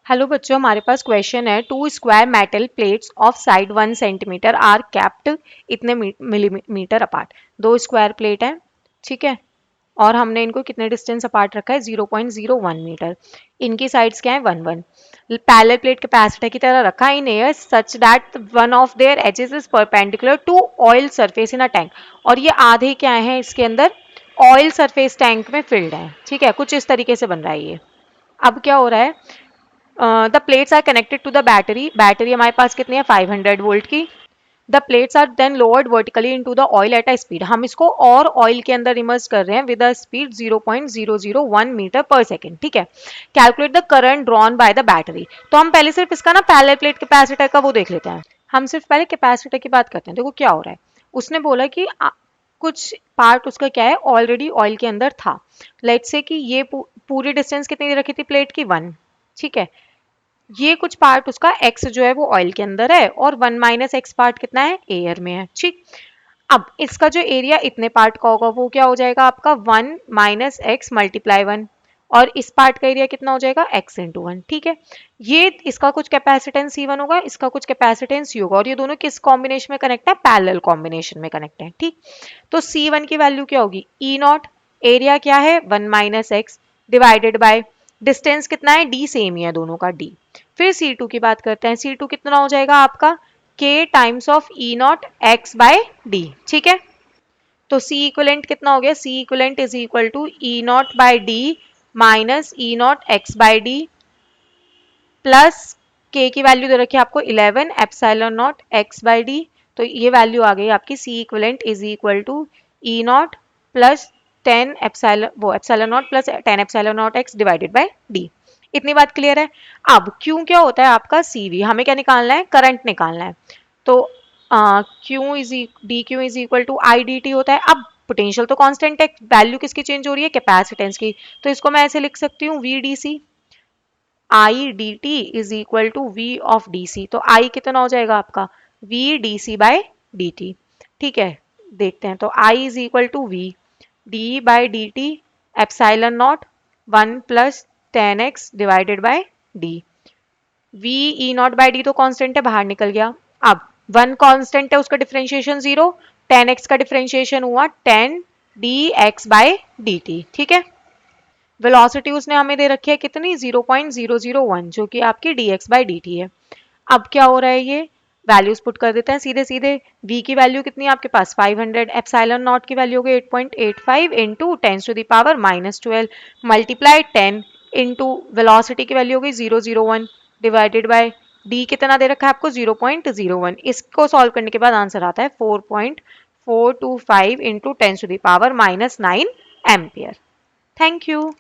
Hello बच्चों, हमारे पास क्वेश्चन है। Two square metal plates of side 1 centimetre are capped इतने मिलीमीटर अपार्ट। दो स्क्वायर प्लेट है, ठीक है, और हमने इनको कितने डिस्टेंस अपार्ट रखा है, 0.01 मीटर। इनकी साइड्स क्या है, 1 1। पैरेलल प्लेट कैपेसिटर की तरह रखा in air such that one of their edges is perpendicular to oil surface in a tank. और ये आधे क्या है, इसके अंदर ऑयल सरफेस टैंक में फिल्ड है, ठीक है, कुछ इस तरीके से बन रहा है ये। अब क्या हो रहा है, the plates are connected to the battery. Battery हमारे पास कितनी है, 500 वोल्ट की। The plates are then lowered vertically into the oil at a speed. हम इसको और ऑयल के अंदर इमर्स कर रहे हैं विद अ स्पीड 0.001 मीटर पर सेकेंड, ठीक है। Calculate the current drawn by the battery. तो हम पहले सिर्फ इसका ना पैरेलल प्लेट कैपेसिटर का वो देख लेते हैं। हम सिर्फ पहले कैपेसिटर की बात करते हैं। देखो क्या हो रहा है, उसने बोला कि कुछ पार्ट उसका क्या है, ऑलरेडी ऑयल के अंदर था। लेट्स से कि ये पूरी डिस्टेंस कितनी दे रखी थी प्लेट की, 1, ठीक है। ये कुछ पार्ट उसका x जो है वो ऑयल के अंदर है और 1 माइनस एक्स पार्ट कितना है, एयर में है, ठीक। अब इसका जो एरिया इतने पार्ट का होगा वो क्या हो जाएगा आपका, 1 माइनस एक्स मल्टीप्लाई 1। और इस पार्ट का एरिया कितना हो जाएगा, x इंटू 1, ठीक है। ये इसका कुछ कैपेसिटेंस C1 होगा, इसका कुछ कैपेसिटेंस C होगा, और ये दोनों किस कॉम्बिनेशन में कनेक्ट है, पैरेलल कॉम्बिनेशन में कनेक्ट है, ठीक। तो C1 की वैल्यू क्या होगी, E नॉट, एरिया क्या है 1 minus x divided by distance कितना है, d सेम ही है दोनों का, d। फिर C2 की बात करते हैं। C2 कितना हो जाएगा आपका, k times of E not x by d, ठीक है। तो C इक्वलेंट कितना हो गया, C equivalent is equal to E not by d minus E not x by d plus k की वैल्यू दे रखी है आपको 11 epsilon not x by d। तो ये वैल्यू आ गई आपकी, C equivalent is equal to E not plus 10 epsilon not plus 10 epsilon not x divided by d। इतनी बात क्लियर है। अब क्यू क्या होता है आपका, CV। हमें क्या निकालना है, करंट निकालना है। तो Q is d Q is equal to I D t होता है। अब पोटेंशियल तो कांस्टेंट है, वैल्यू किसकी चेंज हो रही है, कैपेसिटेंस की। तो इसको मैं ऐसे लिख सकती हूँ, V D C I D T is equal to V of D C. तो आई कितना हो जाएगा आपका, V D C by D T, ठीक है। देखते हैं, तो I is equal to V D by D T epsilon naught 1 plus 10x divided by D. V E naught by D तो कांस्टेंट है, बाहर निकल गया। अब 1 कांस्टेंट है, उसका डिफरेंशिएशन 0, 10x का डिफरेंशिएशन हुआ 10 dx बाय dt, ठीक है। वेलोसिटी उसने हमें दे रखी है कितनी, 0.001, जो कि आपकी dx बाय dt है। अब क्या हो रहा है, ये वैल्यूज पुट कर देते हैं सीधे सीधे। v की वैल्यू कितनी है आपके पास, 500। एप्सिलॉन नॉट की वैल्यू हो गई 8.85 इंटू 10⁻⁻12 मल्टीप्लाई 10 इंटू वेलोसिटी की वैल्यू हो गई 001 डिवाइडेड बाय d कितना दे रखा है आपको, 0.01। इसको सॉल्व करने के बाद आंसर आता है 4.425 इंटू 10⁻⁻9 एम्पियर। Thank you.